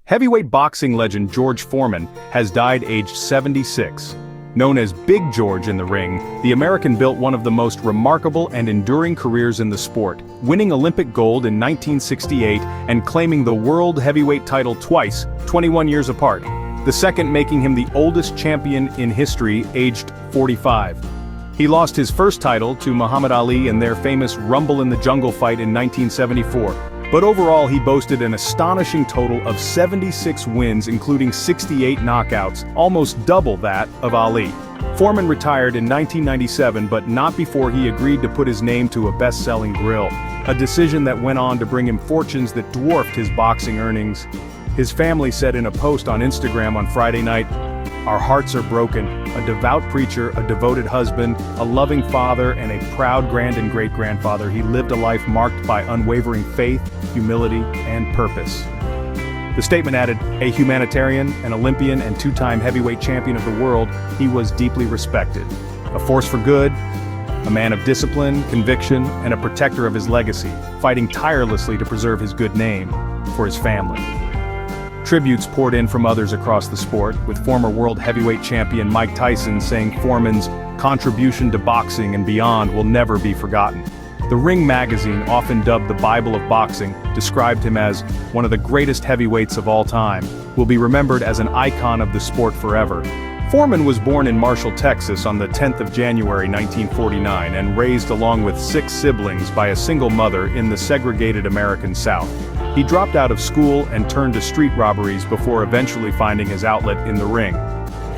Heavyweight boxing legend George Foreman has died aged 76. Known as Big George in the ring, the American built one of the most remarkable and enduring careers in the sport, winning Olympic gold in 1968 and claiming the world heavyweight title twice, 21 years apart, the second making him the oldest champion in history, aged 45. He lost his first title to Muhammad Ali in their famous Rumble in the Jungle fight in 1974. But overall he boasted an astonishing total of 76 wins including 68 knockouts, almost double that of Ali. Foreman retired in 1997 but not before he agreed to put his name to a best-selling grill, a decision that went on to bring him fortunes that dwarfed his boxing earnings. His family said in a post on Instagram on Friday night, "Our hearts are broken. A devout preacher, a devoted husband, a loving father, and a proud grand and great-grandfather, he lived a life marked by unwavering faith, humility, and purpose." The statement added, "A humanitarian, an Olympian, and two-time heavyweight champion of the world, he was deeply respected. A force for good, a man of discipline, conviction, and a protector of his legacy, fighting tirelessly to preserve his good name for his family." Tributes poured in from others across the sport, with former world heavyweight champion Mike Tyson saying Foreman's contribution to boxing and beyond will never be forgotten. The Ring magazine, often dubbed the Bible of boxing, described him as one of the greatest heavyweights of all time, will be remembered as an icon of the sport forever. Foreman was born in Marshall, Texas on the 10th of January 1949 and raised along with 6 siblings by a single mother in the segregated American South. He dropped out of school and turned to street robberies before eventually finding his outlet in the ring.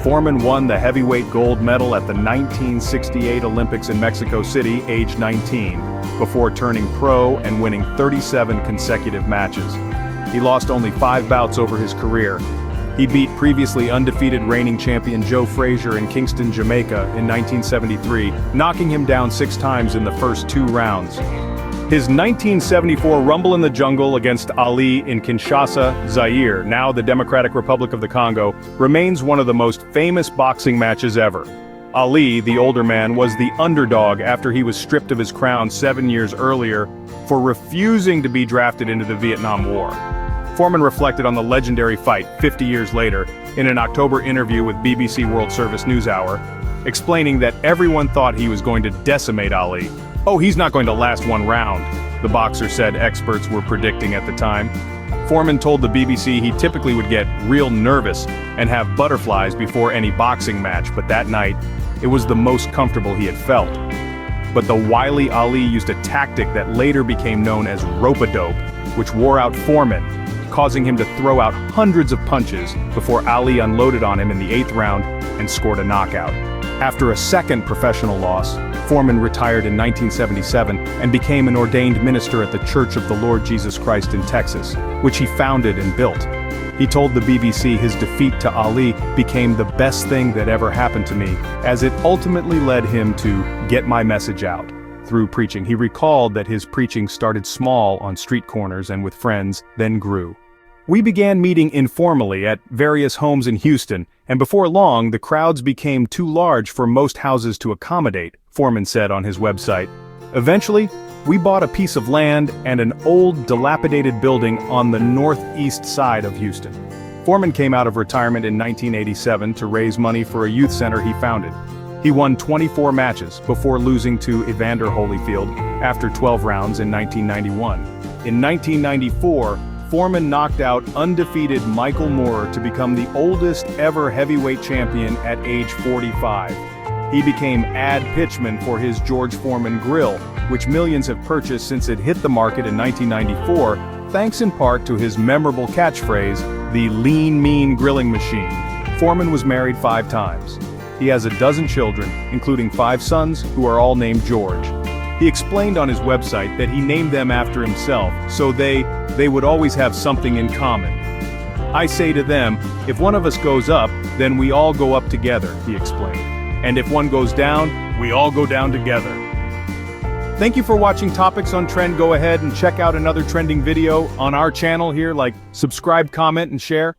Foreman won the heavyweight gold medal at the 1968 Olympics in Mexico City, age 19, before turning pro and winning 37 consecutive matches. He lost only 5 bouts over his career. He beat previously undefeated reigning champion Joe Frazier in Kingston, Jamaica in 1973, knocking him down 6 times in the first 2 rounds. His 1974 Rumble in the Jungle against Ali in Kinshasa, Zaire, now the Democratic Republic of the Congo, remains one of the most famous boxing matches ever. Ali, the older man, was the underdog after he was stripped of his crown 7 years earlier for refusing to be drafted into the Vietnam War. Foreman reflected on the legendary fight 50 years later in an October interview with BBC World Service NewsHour, explaining that everyone thought he was going to decimate Ali. "Oh, he's not going to last 1 round," the boxer said experts were predicting at the time. Foreman told the BBC he typically would get real nervous and have butterflies before any boxing match, but that night, it was the most comfortable he had felt. But the wily Ali used a tactic that later became known as rope-a-dope, which wore out Foreman, causing him to throw out hundreds of punches before Ali unloaded on him in the 8th round and scored a knockout. After a second professional loss, Foreman retired in 1977 and became an ordained minister at the Church of the Lord Jesus Christ in Texas, which he founded and built. He told the BBC his defeat to Ali became the best thing that ever happened to me, as it ultimately led him to get my message out through preaching. He recalled that his preaching started small on street corners and with friends, then grew. "We began meeting informally at various homes in Houston, and before long the crowds became too large for most houses to accommodate," Foreman said on his website. "Eventually, we bought a piece of land and an old, dilapidated building on the northeast side of Houston." Foreman came out of retirement in 1987 to raise money for a youth center he founded. He won 24 matches before losing to Evander Holyfield after 12 rounds in 1991. In 1994, Foreman knocked out undefeated Michael Moorer to become the oldest ever heavyweight champion at age 45. He became ad pitchman for his George Foreman grill, which millions have purchased since it hit the market in 1994, thanks in part to his memorable catchphrase, "the lean mean grilling machine." Foreman was married 5 times. He has a dozen children, including 5 sons who are all named George. He explained on his website that he named them after himself, so they would always have something in common. "I say to them, if one of us goes up, then we all go up together," he explained. "And if one goes down, we all go down together." Thank you for watching Topics on Trend. Go ahead and check out another trending video on our channel here, like subscribe, comment, and share.